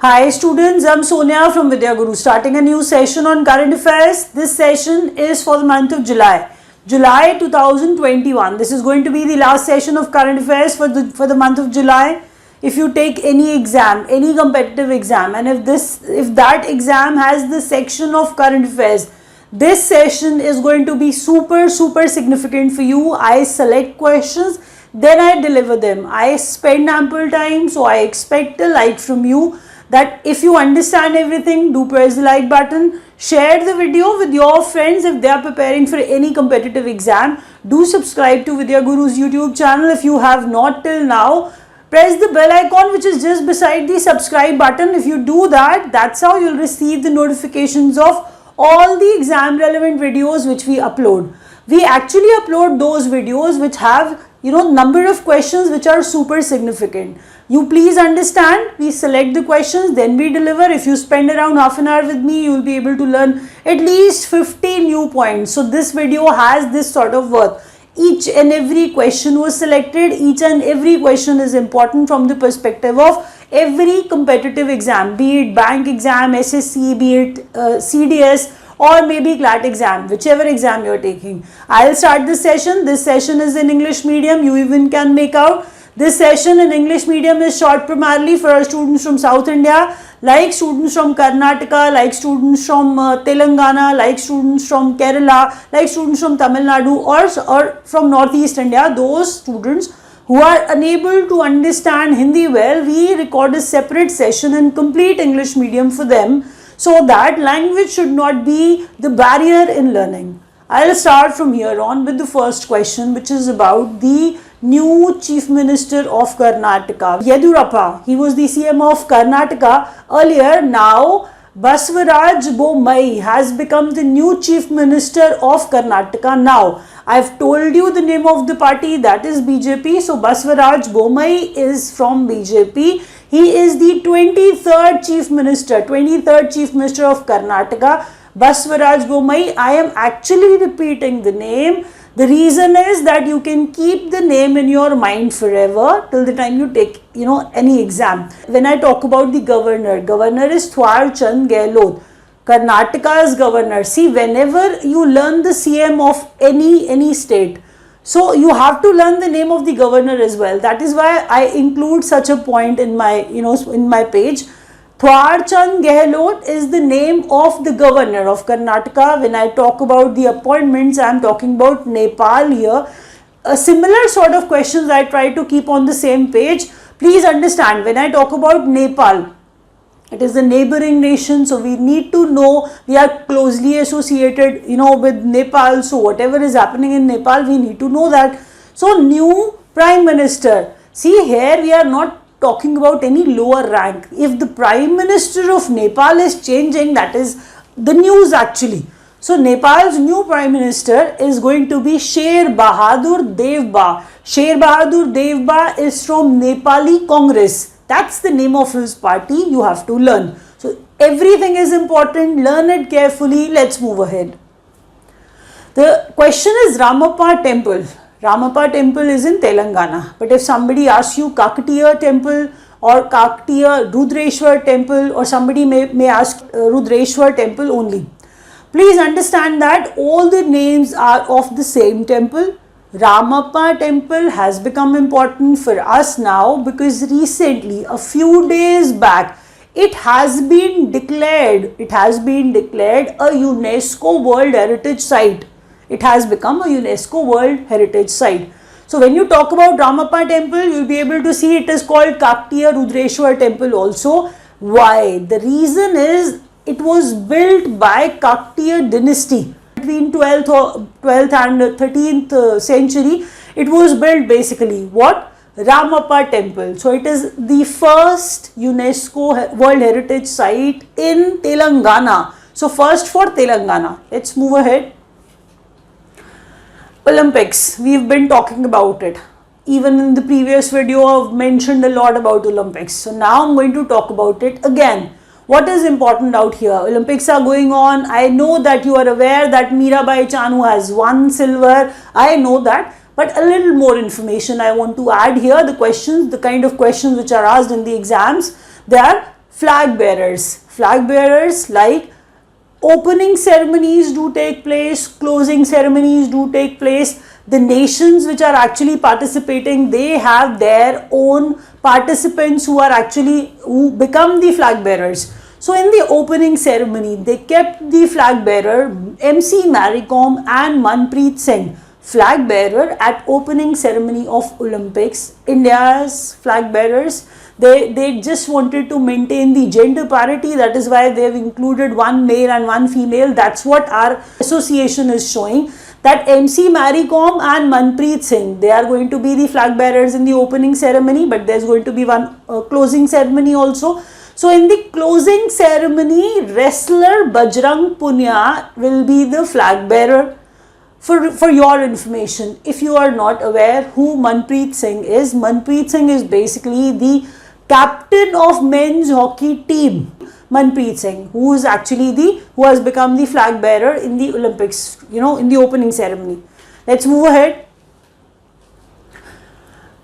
Hi students, I'm Sonia from Vidya Guru, starting a new session on current affairs. This session is for the month of July. July 2021. This is going to be the last session of current affairs for the month of July. If you take any exam, any competitive exam, and if that exam has the section of current affairs, this session is going to be super significant for you. I select questions, then I deliver them. I spend ample time, so I expect a like from you. That if you understand everything, do press the like button, share the video with your friends if they are preparing for any competitive exam. Do subscribe to Vidya Guru's YouTube channel if you have not till now. Press the bell icon which is just beside the subscribe button. If you do that, that's how you'll receive the notifications of all the exam relevant videos which we upload. We actually upload those videos which have number of questions which are super significant. You please understand, we select the questions, then we deliver. If you spend around half an hour with me, you will be able to learn at least 50 new points. So this video has this sort of worth. Each and every question was selected. Each and every question is important from the perspective of every competitive exam, be it bank exam, SSC, be it CDS, or maybe CLAT exam, whichever exam you are taking. I'll start this session. This session is in English medium. You even can make out. This session in English medium is short primarily for our students from South India, like students from Karnataka, like students from Telangana, like students from Kerala, like students from Tamil Nadu, or from Northeast India. Those students who are unable to understand Hindi well, we record a separate session in complete English medium for them, so that language should not be the barrier in learning. I'll start from here on with the first question, which is about the new Chief Minister of Karnataka, Yediyurappa. He was the CM of Karnataka earlier. Now Basavaraj Bommai has become the new Chief Minister of Karnataka. Now I've told you the name of the party, that is BJP. So Basavaraj Bommai is from BJP. He is the 23rd Chief Minister of Karnataka, Basavaraj Bommai. I am actually repeating the name. The reason is that you can keep the name in your mind forever till the time you take any exam. When I talk about the governor is Thwar Chand Gehlot, Karnataka's governor. See, whenever you learn the CM of any state, so you have to learn the name of the governor as well. That is why I include such a point in my in my page. Thwar Chand Gehlot is the name of the governor of Karnataka. When I talk about the appointments, I am talking about Nepal here. A similar sort of questions I try to keep on the same page. Please understand, when I talk about Nepal, it is the neighboring nation, so we need to know we are closely associated with Nepal. So whatever is happening in Nepal, we need to know that. So new Prime Minister. See, here we are not talking about any lower rank. If the Prime Minister of Nepal is changing, that is the news actually. So Nepal's new Prime Minister is going to be Sher Bahadur Dewba. Sher Bahadur Dewba is from Nepali Congress. That's the name of his party. You have to learn. So everything is important. Learn it carefully. Let's move ahead. The question is Ramappa Temple. Ramappa Temple is in Telangana. But if somebody asks you Kakatiya Temple or Kakatiya Rudreshwar Temple, or somebody may ask Rudreshwar Temple only, please understand that all the names are of the same temple. Ramappa Temple has become important for us now because recently, a few days back, it has been declared a UNESCO World Heritage Site. It has become a UNESCO World Heritage Site. So when you talk about Ramappa Temple, you will be able to see it is called Kakatiya Rudreshwar Temple also. Why? The reason is it was built by Kakatiya dynasty. Between 12th and 13th century, it was built basically what? Ramappa Temple. So it is the first UNESCO World Heritage Site in Telangana. So first for Telangana. Let's move ahead. Olympics, we've been talking about it. Even in the previous video, I've mentioned a lot about Olympics. So now I'm going to talk about it again. What is important out here? Olympics are going on. I know that you are aware that Mirabai Chanu has won silver. I know that. But a little more information I want to add here. The questions, the kind of questions which are asked in the exams, they are Flag bearers. Flag bearers, like opening ceremonies do take place, closing ceremonies do take place. The nations which are actually participating, they have their own participants who become the flag bearers. So in the opening ceremony, they kept the flag bearer MC Mary Kom and Manpreet Singh, flag bearer at opening ceremony of Olympics. India's flag bearers, they just wanted to maintain the gender parity. That is why they have included one male and one female. That's what our association is showing, that MC Mary Kom and Manpreet Singh, they are going to be the flag bearers in the opening ceremony, but there's going to be one closing ceremony also. So in the closing ceremony, wrestler Bajrang Punia will be the flag bearer. For your information, if you are not aware who Manpreet Singh is basically the captain of men's hockey team. Manpreet Singh, who is actually who has become the flag bearer in the Olympics, in the opening ceremony. Let's move ahead.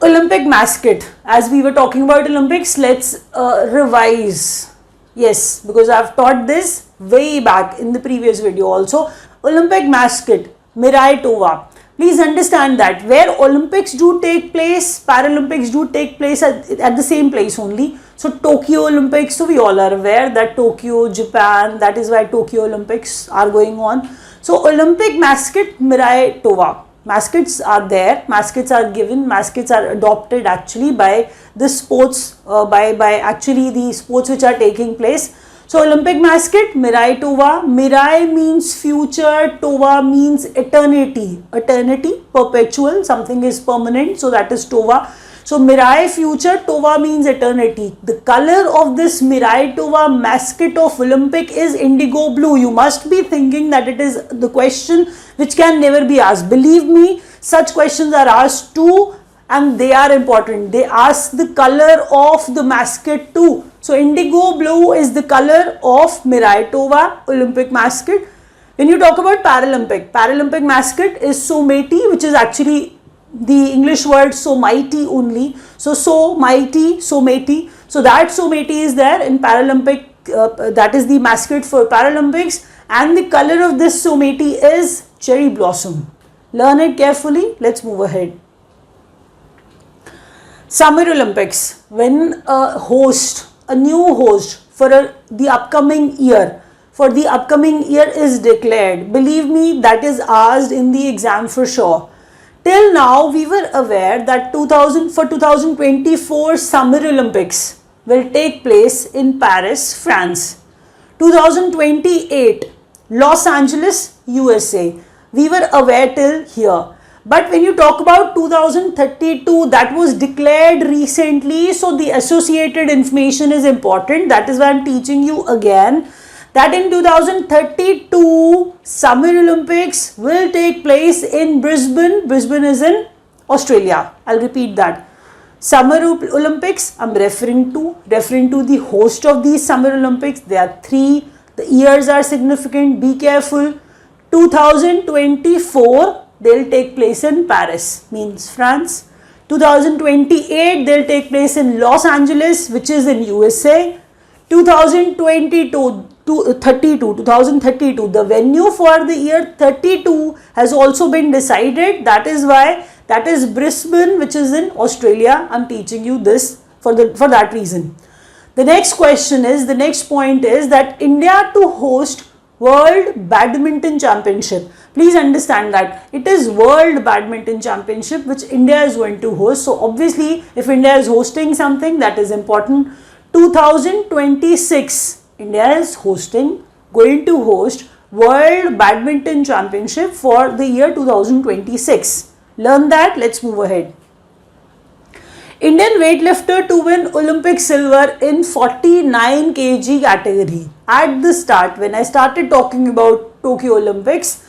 Olympic mascot. As we were talking about Olympics, let's revise. Yes, because I've taught this way back in the previous video also. Olympic mascot, Mirai Tova. Please understand that where Olympics do take place, Paralympics do take place at the same place only. So Tokyo Olympics, so we all are aware that Tokyo, Japan, that is why Tokyo Olympics are going on. So Olympic mascot, Mirai Tova. Mascots are there, mascots are given, mascots are adopted actually by the sports, by actually the sports which are taking place. So Olympic mascot, Mirai Tova. Mirai means future, Tova means eternity. Eternity, perpetual, something is permanent, so that is Tova. So Mirai future, Tova means eternity. The color of this Mirai Tova mascot of Olympic is indigo blue. You must be thinking that it is the question which can never be asked. Believe me, such questions are asked too, and they are important. They ask the color of the mascot too. So indigo blue is the color of Mirai Tova, Olympic mascot. When you talk about Paralympic mascot is Someti, which is actually the English word so mighty only. So mighty, Someti. So that Someti is there in Paralympic, that is the mascot for Paralympics, and the color of this Someti is cherry blossom. Learn it carefully. Let's move ahead. Summer Olympics. When a new host for the upcoming year is declared, believe me, that is asked in the exam for sure. Till now, we were aware that 2024 Summer Olympics will take place in Paris, France. 2028, Los Angeles, USA. We were aware till here. But when you talk about 2032, that was declared recently, so the associated information is important. That is why I am teaching you again that in 2032, Summer Olympics will take place in Brisbane. Brisbane is in Australia. I'll repeat that. Summer Olympics, I'm referring to the host of these Summer Olympics. There are three. The years are significant. Be careful. 2024, they'll take place in Paris, means France. 2028, they'll take place in Los Angeles, which is in USA. 2032, the venue for the year 32 has also been decided. That is why, that is Brisbane, which is in Australia. I'm teaching you this for that reason. The next question is, the next point is that India to host World Badminton Championship. Please understand that it is World Badminton Championship which India is going to host. So obviously, if India is hosting something, that is important. 2026, India is going to host World Badminton Championship for the year 2026. Learn that. Let's move ahead. Indian weightlifter to win Olympic silver in 49 kg category. At the start, when I started talking about Tokyo Olympics,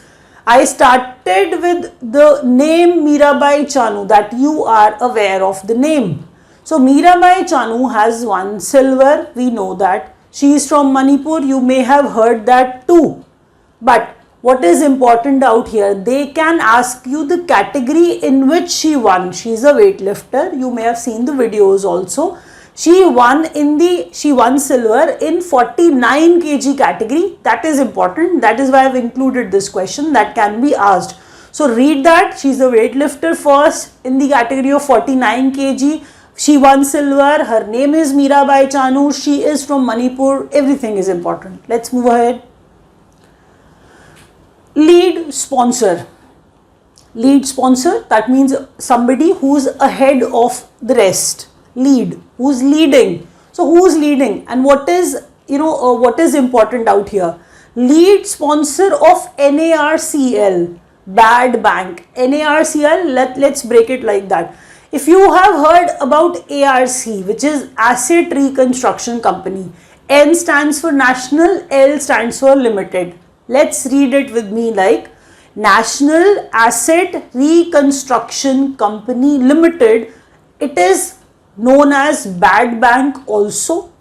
I started with the name Mirabai Chanu, that you are aware of the name. So Mirabai Chanu has won silver. We know that. She is from Manipur. You may have heard that too. But what is important out here, they can ask you the category in which she won. She is a weightlifter. You may have seen the videos also. She won silver in 49 kg category. That is important. That is why I have included this question that can be asked. So read that. She is the weightlifter first in the category of 49 kg. She won silver. Her name is Mirabai Chanu. She is from Manipur. Everything is important. Let's move ahead. Lead sponsor. Lead sponsor, that means somebody who's ahead of the rest. Lead, who's leading. So who's leading and what is, what is important out here? Lead sponsor of NARCL, bad bank. NARCL, let's break it like that. If you have heard about ARC, which is Asset Reconstruction Company, N stands for National, L stands for Limited. Let's read it with me like National Asset Reconstruction Company Limited. It is known as bad bank also.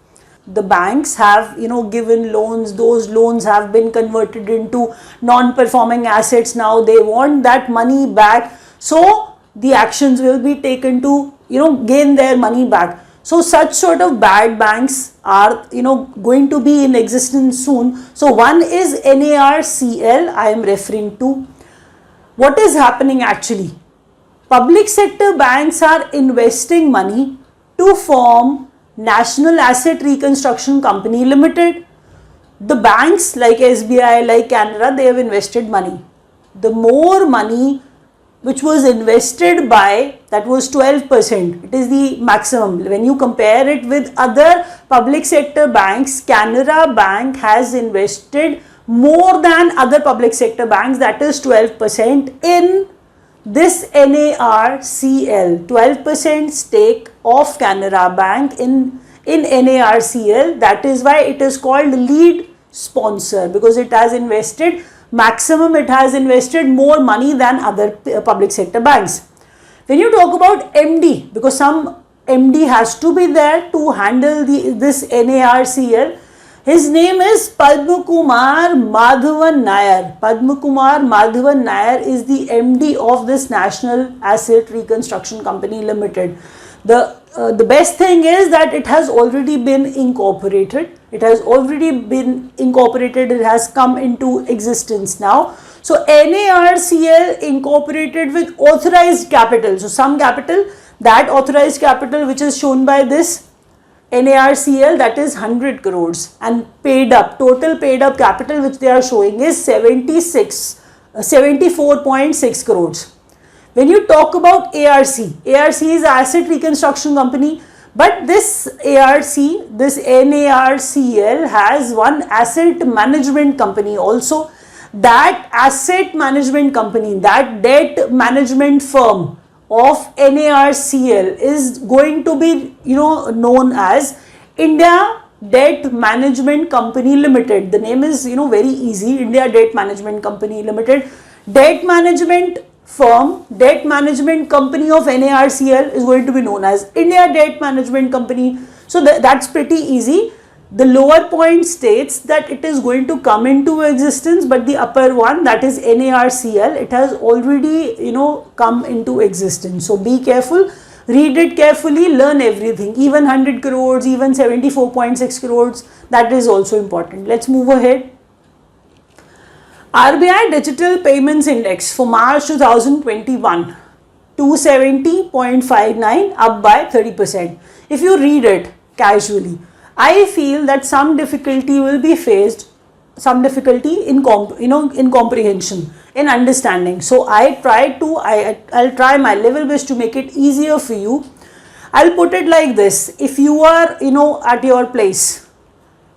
The banks have given loans. Those loans have been converted into non-performing assets. Now they want that money back. So the actions will be taken to gain their money back. So such sort of bad banks are going to be in existence soon. So one is NARCL I am referring to. What is happening actually? Public sector banks are investing money to form National Asset Reconstruction Company Limited. The banks like SBI, like Canara, they have invested money. The more money which was invested by, that was 12%. It is the maximum. When you compare it with other public sector banks, Canara Bank has invested more than other public sector banks, that is 12% in this NARCL. 12% stake of Canara Bank in NARCL. That is why it is called lead sponsor, because it has invested maximum, it has invested more money than other public sector banks. When you talk about MD, because some MD has to be there to handle this NARCL, his name is Padma Kumar Madhavan Nair. Padma Kumar Madhavan Nair is the MD of this National Asset Reconstruction Company Limited. The best thing is that it has already been incorporated. It has come into existence now. So NARCL incorporated with authorized capital. So some capital, that authorized capital which is shown by this NARCL, that is 100 crores, and paid up, total paid up capital which they are showing is 74.6 crores. When you talk about ARC is Asset Reconstruction Company, but this this NARCL has one asset management company also. That asset management company, that debt management firm of NARCL is going to be known as India Debt Management Company Limited. The name is very easy, India Debt Management Company Limited. Debt management firm, debt management company of NARCL is going to be known as India Debt Management Company. So that's pretty easy. The lower point states that it is going to come into existence, but the upper one, that is NARCL, it has already come into existence. So be careful, read it carefully, learn everything, even 100 crores, even 74.6 crores, that is also important. Let's move ahead. RBI Digital Payments Index for March 2021, 270.59, up by 30%. If you read it casually, I feel that some difficulty will be faced, some difficulty in comprehension, in understanding. So I'll try my level best to make it easier for you. I'll put it like this: if you are at your place,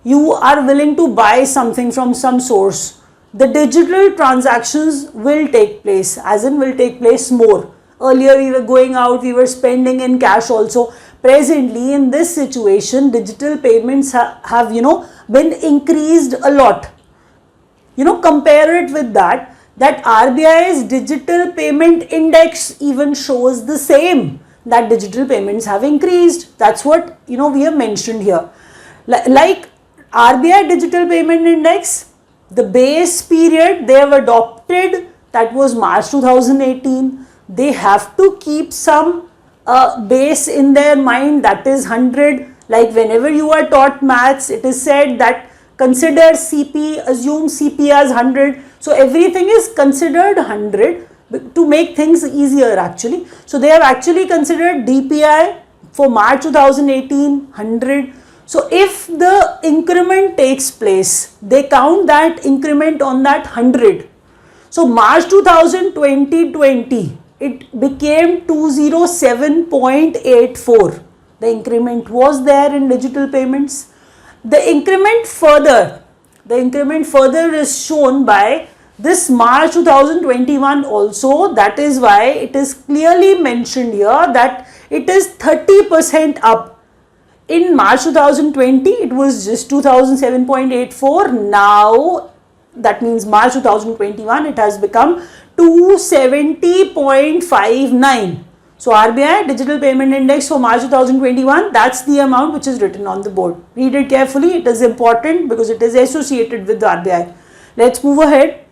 you are willing to buy something from some source, the digital transactions will take place, as in will take place more. Earlier we were going out, we were spending in cash also. Presently in this situation, digital payments have been increased a lot. Compare it with that RBI's digital payment index even shows the same, that digital payments have increased. That's what we have mentioned here. Like RBI digital payment index, the base period they have adopted, that was March 2018. They have to keep some base in their mind, that is 100. Like whenever you are taught maths, it is said that consider CP, assume CP as 100. So everything is considered 100 to make things easier actually. So they have actually considered DPI for March 2018 100. So if the increment takes place, they count that increment on that 100. So March 2020, it became 207.84. The increment was there in digital payments. The increment further is shown by this March 2021 also. That is why it is clearly mentioned here that it is 30% up. In March 2020, it was just 2007.84. Now, that means March 2021, it has become 270.59. So, RBI Digital Payment Index for March 2021, that's the amount which is written on the board. Read it carefully. It is important because it is associated with the RBI. Let's move ahead.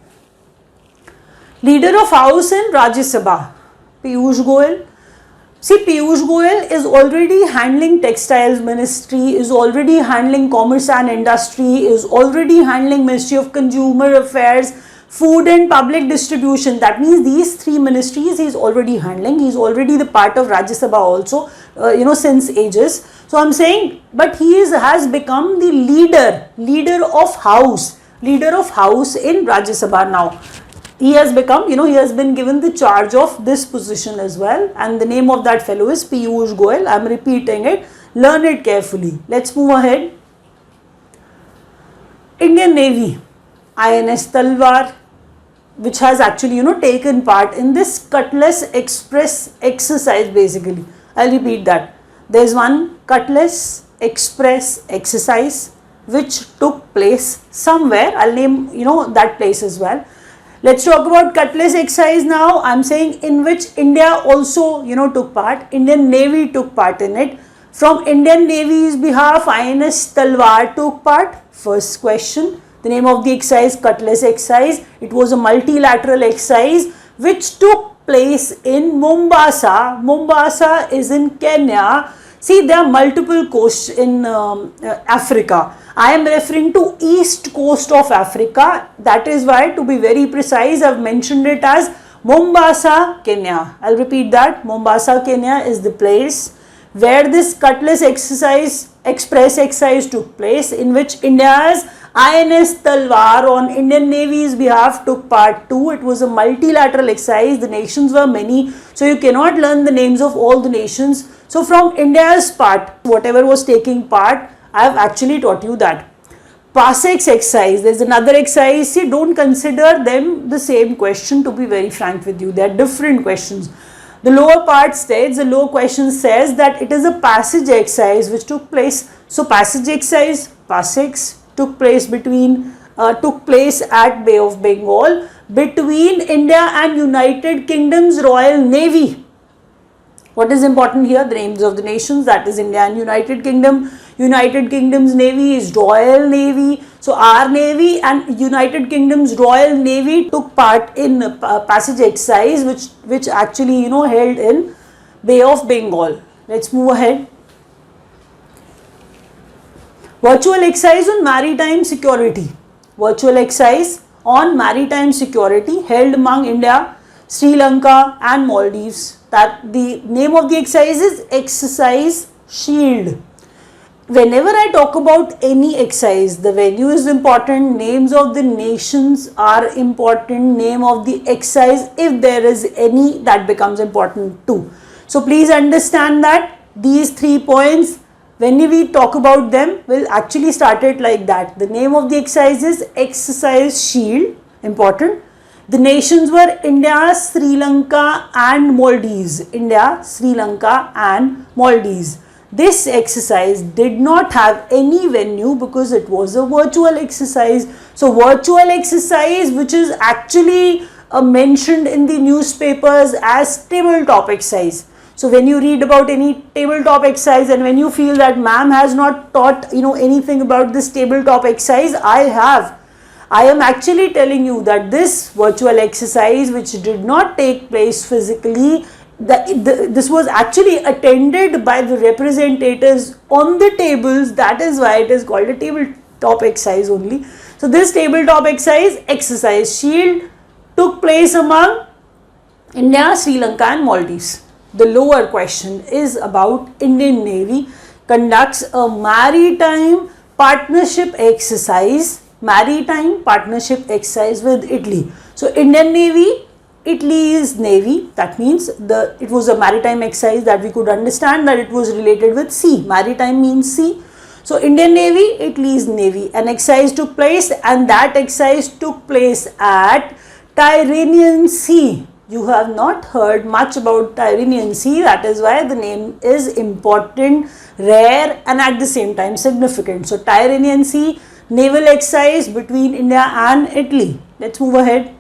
Leader of House in Rajya Sabha, Piyush Goyal. See, Piyush Goyal is already handling textiles ministry, is already handling commerce and industry, is already handling Ministry of Consumer Affairs, food and public distribution. That means these three ministries he is already handling. He is already the part of Rajya Sabha also, since ages. So I'm saying, but he has become the leader of house in Rajya Sabha now. He has become, he has been given the charge of this position as well, and the name of that fellow is Piyush Goyal. I am repeating it. Learn it carefully. Let's move ahead. Indian Navy, INS Talwar, which has actually, taken part in this Cutlass Express exercise basically. I'll repeat that. There's one Cutlass Express exercise which took place somewhere. I'll name, that place as well. Let's talk about Cutlass exercise now. I'm saying in which India also, took part. Indian Navy took part in it. From Indian Navy's behalf, INS Talwar took part. First question. The name of the exercise, Cutlass exercise. It was a multilateral exercise which took place in Mombasa. Mombasa is in Kenya. See, there are multiple coasts in Africa. I am referring to east coast of Africa. That is why, to be very precise, I have mentioned it as Mombasa, Kenya. I'll repeat that. Mombasa, Kenya is the place where this Cutlass Express exercise took place, in which India's INS Talwar on Indian Navy's behalf took part too. It was a multilateral exercise. The nations were many, so you cannot learn the names of all the nations. So from India's part, whatever was taking part, I have actually taught you that. PASEX exercise, there is another exercise. See, don't consider them the same question, to be very frank with you. They are different questions. The lower part states, the lower question says that it is a passage exercise which took place. So passage exercise, PASEX, took place at Bay of Bengal between India and United Kingdom's Royal Navy. What is important here? The names of the nations, that is India and United Kingdom. United Kingdom's Navy is Royal Navy. So our Navy and United Kingdom's Royal Navy took part in passage exercise which actually held in Bay of Bengal. Let's move ahead. Virtual exercise on maritime security. Virtual exercise on maritime security held among India, Sri Lanka and Maldives. That the name of the exercise is Exercise Shield. Whenever I talk about any exercise, the venue is important, names of the nations are important, name of the exercise, if there is any, that becomes important too. So please understand that these 3 points, when we talk about them, we'll actually start it like that. The name of the exercise is Exercise Shield, important. The nations were India, Sri Lanka and Maldives. India, Sri Lanka and Maldives. This exercise did not have any venue because it was a virtual exercise. So virtual exercise which is actually mentioned in the newspapers as tabletop exercise. So when you read about any tabletop exercise and when you feel that ma'am has not taught anything about this tabletop exercise, I am actually telling you that this virtual exercise which did not take place physically this was actually attended by the representatives on the tables. That is why it is called a tabletop exercise only. So this tabletop exercise shield took place among India, Sri Lanka and Maldives. The lower question is about Indian Navy conducts a maritime partnership exercise with Italy. So Indian Navy, Italy's Navy, that means it was a maritime exercise that we could understand that it was related with sea. Maritime means sea. So Indian Navy, Italy's Navy, an exercise took place, and that exercise took place at Tyrrhenian Sea. You have not heard much about Tyrrhenian Sea, that is why the name is important, rare and at the same time significant. So Tyrrhenian Sea naval exercise between India and Italy. Let's move ahead.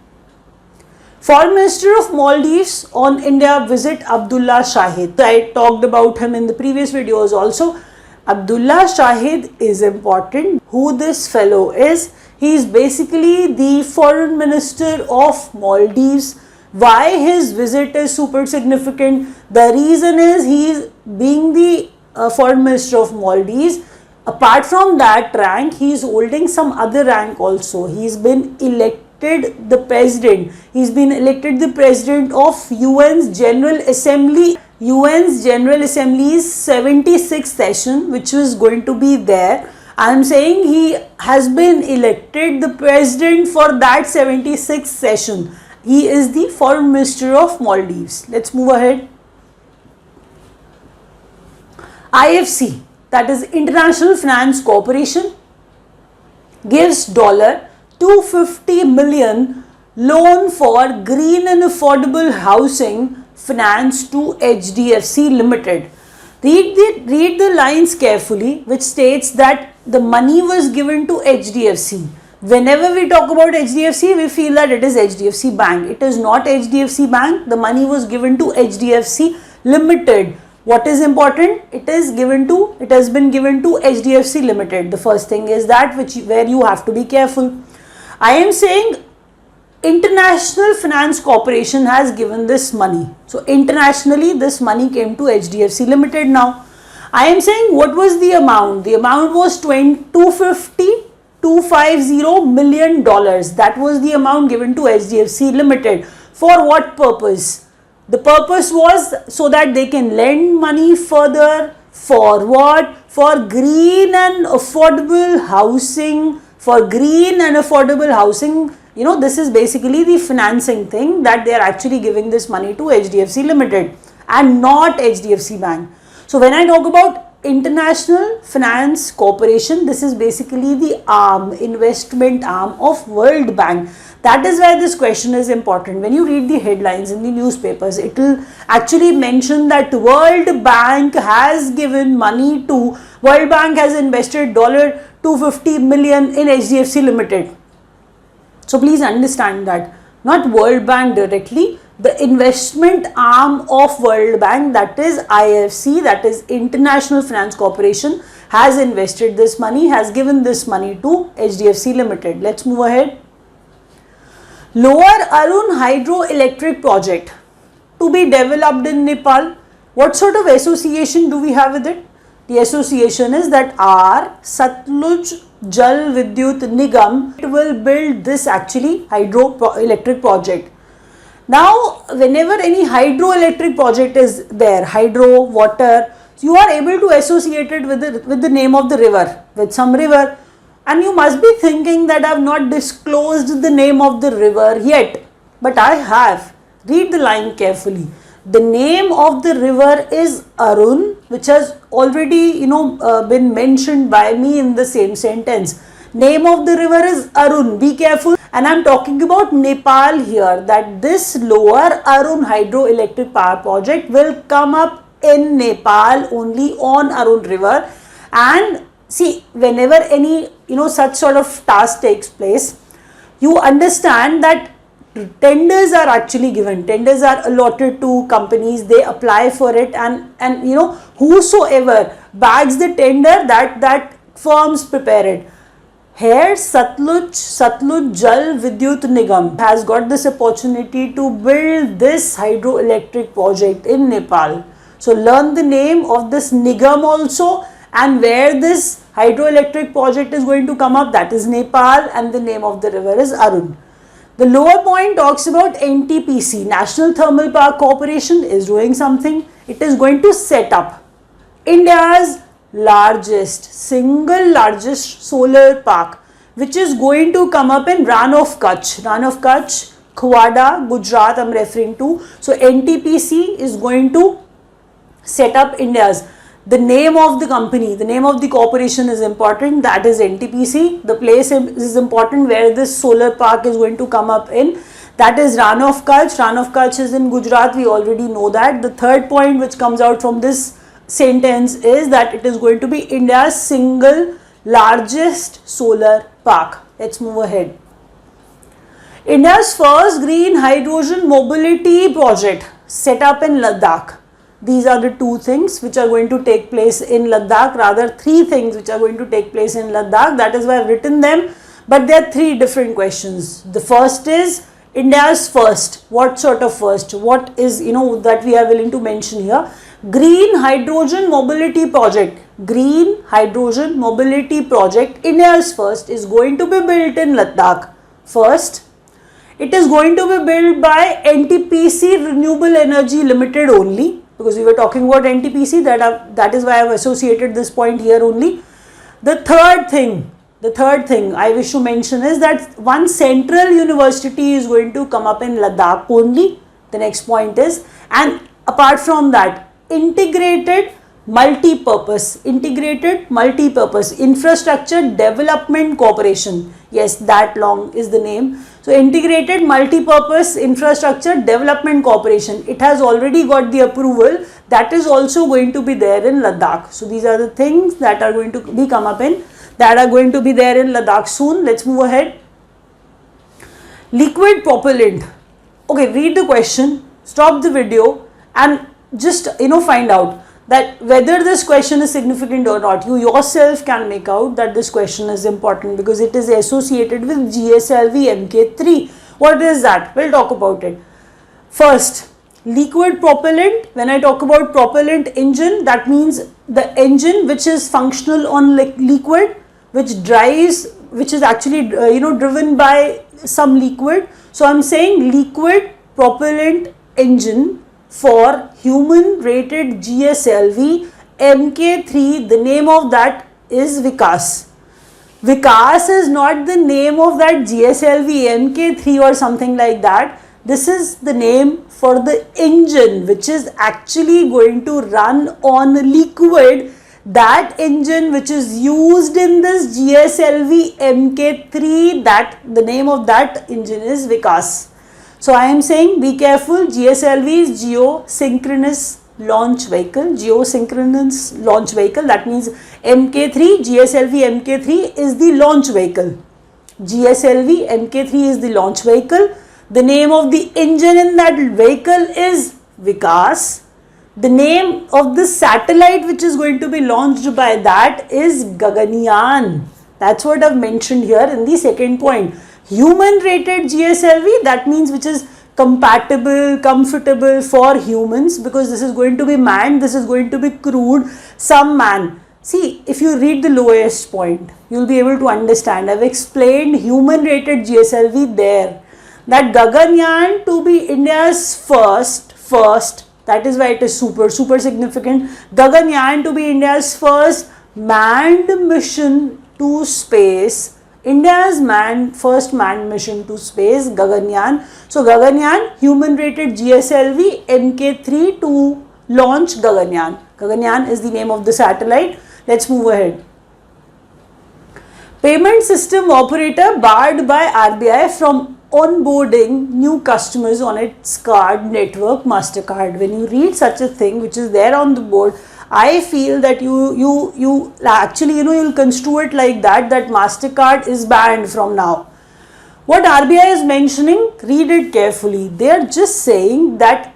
Foreign Minister of Maldives on India visit Abdullah Shahid. I talked about him in the previous videos also. Abdullah Shahid is important. Who this fellow is? He is basically the Foreign Minister of Maldives. Why his visit is super significant? The reason is he is being the Foreign Minister of Maldives. Apart from that rank, he is holding some other rank also. He has been elected the president. He has been elected the president of UN's General Assembly. UN's General Assembly's 76th session, which was going to be there. I am saying he has been elected the president for that 76th session. He is the Foreign Minister of Maldives. Let's move ahead. IFC, that is International Finance Corporation, gives $250 million loan for green and affordable housing finance to HDFC Limited. Read the lines carefully, which states that the money was given to HDFC. Whenever we talk about HDFC, we feel that it is HDFC Bank. It is not HDFC Bank. The money was given to HDFC Limited. What is important? It has been given to HDFC Limited. The first thing is that where you have to be careful. I am saying International Finance Corporation has given this money. So internationally this money came to HDFC Limited now. I am saying what was the amount? The amount was $250 million. That was the amount given to HDFC Limited. For what purpose? The purpose was so that they can lend money further. For what? For green and affordable housing. For green and affordable housing. You know, this is basically the financing thing that they are actually giving this money to HDFC Limited and not HDFC Bank. So when I talk about International Finance Corporation, this is basically the investment arm of World Bank. That is why this question is important. When you read the headlines in the newspapers, it will actually mention that World Bank has given money to, World Bank has invested $250 million in HDFC Limited. So please understand that, not World Bank directly, the investment arm of World Bank, that is IFC, that is International Finance Corporation, has invested this money, has given this money to HDFC Limited. Let's move ahead. Lower Arun Hydroelectric Project to be developed in Nepal. What sort of association do we have with it? The association is that our Satluj Jal Vidyut Nigam will build this actually hydroelectric project. Now, whenever any hydroelectric project is there, hydro, water, you are able to associate it with the name of the river, with some river. And you must be thinking that I have not disclosed the name of the river yet. But I have. Read the line carefully. The name of the river is Arun, which has already been mentioned by me in the same sentence. Name of the river is Arun. Be careful. And I am talking about Nepal here, that this lower Arun hydroelectric power project will come up in Nepal only on Arun river. And see, whenever any such sort of task takes place, you understand that tenders are actually given. Tenders are allotted to companies. They apply for it, and whosoever bags the tender, that firms prepare it. Here, Satluj Jal Vidyut Nigam has got this opportunity to build this hydroelectric project in Nepal. So, learn the name of this Nigam also, and where this hydroelectric project is going to come up, that is Nepal, and the name of the river is Arun. The lower point talks about NTPC, National Thermal Power Corporation, is doing something. It is going to set up India's single largest solar park, which is going to come up in Rann of Kutch, Khwada, Gujarat I'm referring to. So NTPC is going to set up India's. The name of the company, the name of the corporation is important, that is NTPC. The place is important where this solar park is going to come up in, that is Rann of Kutch. Rann of Kutch is in Gujarat, we already know that. The third point which comes out from this sentence is that it is going to be India's single largest solar park. Let's move ahead. India's first green hydrogen mobility project set up in Ladakh. These are the two things which are going to take place in Ladakh, rather three things which are going to take place in Ladakh. That is why I've written them, but there are three different questions. The first is India's first. What sort of first? What is, that we are willing to mention here? Green hydrogen mobility project. Green hydrogen mobility project, India's first, is going to be built in Ladakh. First, it is going to be built by NTPC Renewable Energy Limited only, because we were talking about NTPC, that is why I have associated this point here only. The third thing I wish to mention is that one central university is going to come up in Ladakh only. The next point is, and apart from that, integrated multi-purpose infrastructure development corporation. Yes, that long is the name. So integrated multi-purpose infrastructure development corporation, it has already got the approval. That is also going to be there in Ladakh. So these are the things that are going to be that are going to be there in Ladakh soon. Let's move ahead. Liquid propellant. Okay, read the question, stop the video, and just find out that whether this question is significant or not. You yourself can make out that this question is important because it is associated with GSLV Mk3. What is that? We'll talk about it. First, liquid propellant. When I talk about propellant engine, that means the engine which is functional on liquid, which is actually driven by some liquid. So I'm saying liquid propellant engine for human rated GSLV Mk3, the name of that is Vikas. Vikas is not the name of that GSLV Mk3 or something like that. This is the name for the engine which is actually going to run on liquid. That engine which is used in this GSLV Mk3, that the name of that engine is Vikas. So I am saying be careful, GSLV is geosynchronous launch vehicle, that means Mk3, GSLV Mk3 is the launch vehicle. GSLV Mk3 is the launch vehicle. The name of the engine in that vehicle is Vikas. The name of the satellite which is going to be launched by that is Gaganyaan. That's what I've mentioned here in the second point. Human rated GSLV, that means which is compatible, comfortable for humans, because this is going to be manned, this is going to be crewed, some man. See, if you read the lowest point, you will be able to understand. I've explained human rated GSLV there. That Gaganyaan to be India's first, that is why it is super significant. Gaganyaan to be India's first manned mission to space. India's first manned mission to space, Gaganyaan. So Gaganyaan, human rated GSLV Mk3 to launch Gaganyaan. Gaganyaan is the name of the satellite. Let's move ahead. Payment system operator barred by RBI from onboarding new customers on its card network, MasterCard. When you read such a thing which is there on the board, I feel that you actually you'll construe it like that MasterCard is banned from now. What RBI is mentioning, read it carefully. They are just saying that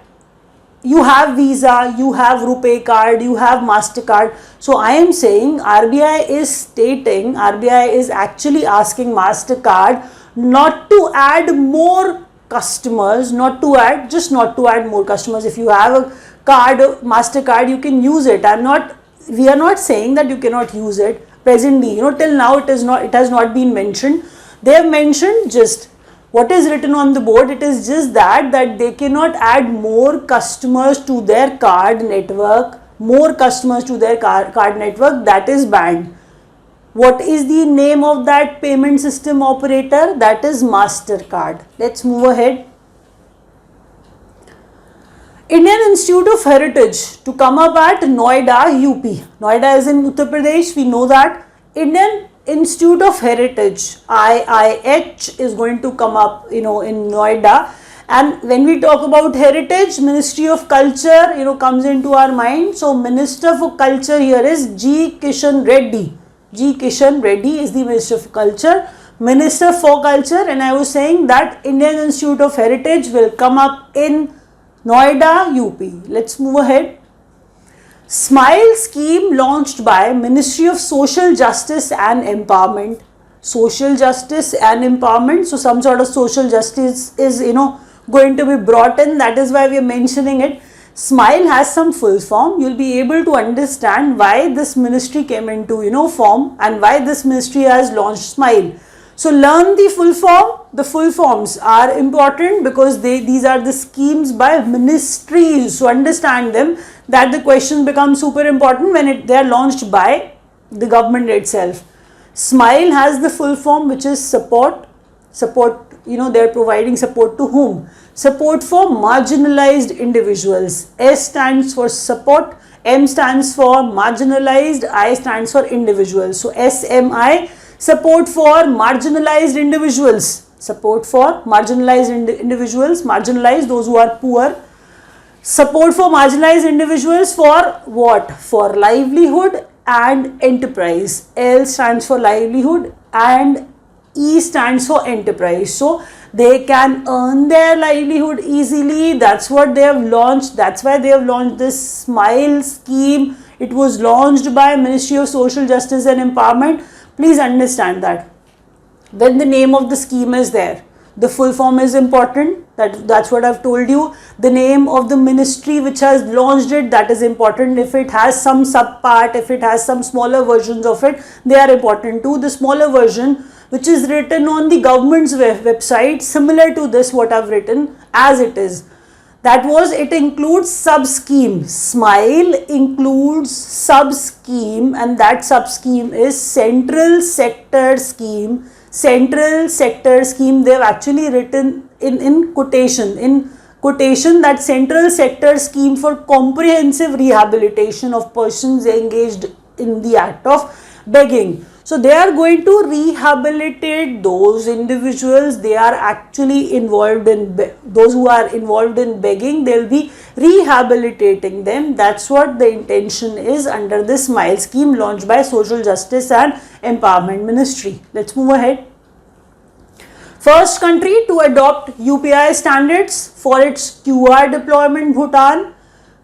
you have Visa, you have RuPay card, you have MasterCard. So I am saying RBI is actually asking MasterCard not to add more customers, not to add more customers. If you have a card, MasterCard, you can use it. We are not saying that you cannot use it presently. Till now it has not been mentioned. They have mentioned just what is written on the board. It is just that they cannot add more customers to their card network. That is banned. What is the name of that payment system operator? That is MasterCard. Let's move ahead. Indian Institute of Heritage to come up at Noida, UP. Noida is in Uttar Pradesh. We know that. Indian Institute of Heritage, IIH, is going to come up, in Noida. And when we talk about heritage, Ministry of Culture, comes into our mind. So Minister for Culture here is G. Kishan Reddy. G. Kishan Reddy is the Minister of Culture. Minister for Culture, and I was saying that Indian Institute of Heritage will come up in Noida, UP. Let's move ahead. Smile scheme launched by Ministry of Social Justice and Empowerment. Social justice and empowerment. So some sort of social justice is, going to be brought in. That is why we are mentioning it. Smile has some full form. You'll be able to understand why this ministry came into, form, and why this ministry has launched Smile. So learn the full form. The full forms are important because these are the schemes by ministries. So understand them, that the questions become super important when they are launched by the government itself. Smile has the full form, which is support, they are providing support to whom? Support for marginalized individuals. S stands for support, M stands for marginalized, I stands for individuals. So SMI, support for marginalized individuals. Support for marginalized individuals, marginalized, those who are poor. Support for marginalized individuals for what? For livelihood and enterprise. L stands for livelihood and E stands for enterprise. So they can earn their livelihood easily. That's what they have launched. That's why they have launched this Smile scheme. It was launched by Ministry of Social Justice and Empowerment. Please understand that when the name of the scheme is there, the full form is important. That's what I've told you. The name of the ministry which has launched it, that is important. If it has some subpart, if it has some smaller versions of it, they are important too. The smaller version, which is written on the government's website, similar to this what I've written as it is. It includes sub-scheme. Smile includes sub-scheme, and that sub-scheme is Central Sector Scheme. Central Sector Scheme, they have actually written in quotation that Central Sector Scheme for comprehensive rehabilitation of persons engaged in the act of begging. So they are going to rehabilitate those individuals. They are actually involved in, those who are involved in begging, they will be rehabilitating them. That's what the intention is under this Smile scheme launched by Social Justice and Empowerment Ministry. Let's move ahead. First country to adopt UPI standards for its QR deployment, Bhutan.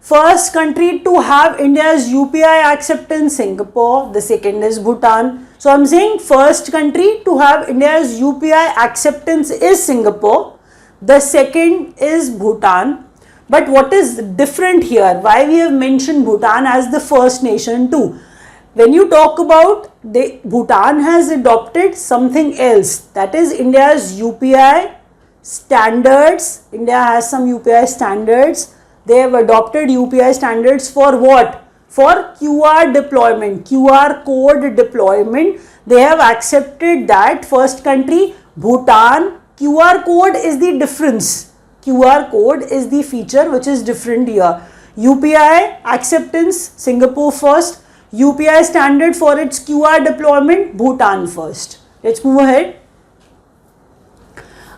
First country to have India's UPI acceptance, Singapore. The second is Bhutan. So I'm saying first country to have India's UPI acceptance is Singapore. The second is Bhutan. But what is different here? Why we have mentioned Bhutan as the first nation too? When you talk about Bhutan has adopted something else, that is India's UPI standards. India has some UPI standards. They have adopted UPI standards for what? For QR deployment, QR code deployment. They have accepted that. First country, Bhutan. QR code is the difference. QR code is the feature which is different here. UPI acceptance, Singapore first. UPI standard for its QR deployment, Bhutan first. Let's move ahead.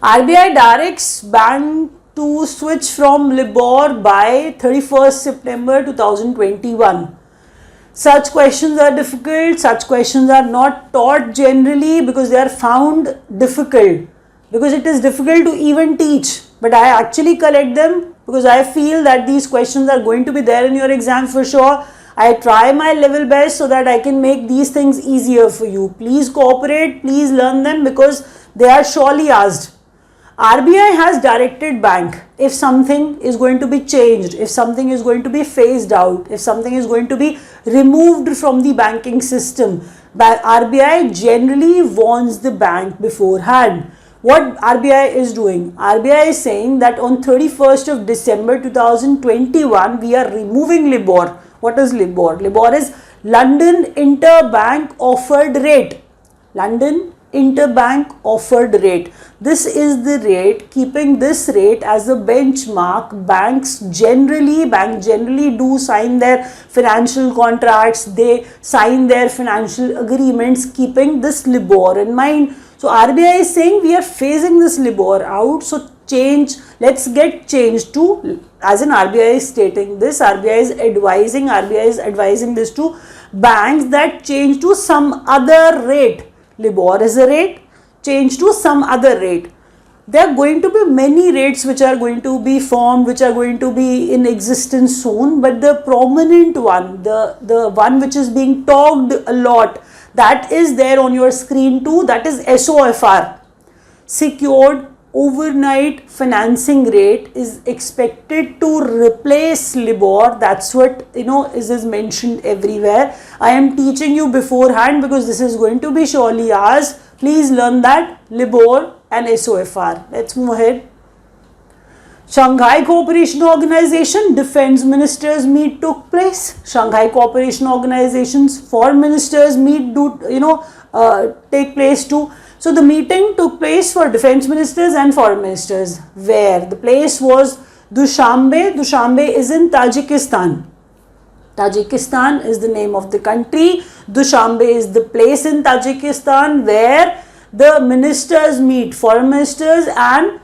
RBI directs bank to switch from LIBOR by 31st September 2021. Such questions are difficult. Such questions are not taught generally because they are found difficult. Because it is difficult to even teach. But I actually collect them because I feel that these questions are going to be there in your exam for sure. I try my level best so that I can make these things easier for you. Please cooperate, please learn them because they are surely asked. RBI has directed bank, if something is going to be changed, if something is going to be phased out, if something is going to be removed from the banking system, RBI generally warns the bank beforehand. What RBI is doing? RBI is saying that on 31st of December 2021, we are removing LIBOR. What is LIBOR? LIBOR is London Interbank Offered Rate. London Interbank Offered Rate. This is the rate. Keeping this rate as a benchmark, banks generally do sign their financial contracts, they sign their financial agreements keeping this LIBOR in mind. So RBI is saying we are phasing this LIBOR out, so let's get changed to, as in RBI is stating this, RBI is advising this to banks that change to some other rate. LIBOR is a rate, change to some other rate. There are going to be many rates which are going to be formed, which are going to be in existence soon, but the prominent one, the one which is being talked a lot, that is there on your screen too, that is SOFR. Secured Overnight Financing Rate is expected to replace LIBOR. That's what is mentioned everywhere. I am teaching you beforehand because this is going to be surely asked. Please learn that, LIBOR and SOFR. Let's move ahead. Shanghai Cooperation Organization Defense Ministers Meet took place. Shanghai Cooperation Organization's foreign ministers meet take place too. So the meeting took place for defense ministers and foreign ministers. Where? The place was Dushanbe. Dushanbe is in Tajikistan. Tajikistan is the name of the country. Dushanbe is the place in Tajikistan where the ministers meet, foreign ministers and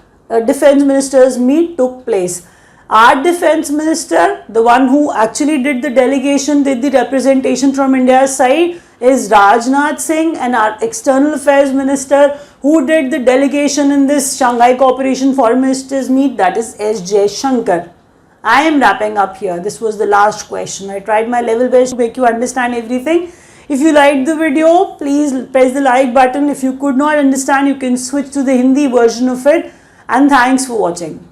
defense ministers meet took place. Our defense minister, the one who actually did the delegation, did the representation from India's side, is Rajnath Singh, and our external affairs minister who did the delegation in this Shanghai Cooperation Foreign Ministers meet, that is S. Jaishankar. I am wrapping up here. This was the last question. I tried my level best to make you understand everything. If you liked the video, please press the like button. If you could not understand, you can switch to the Hindi version of it. And thanks for watching.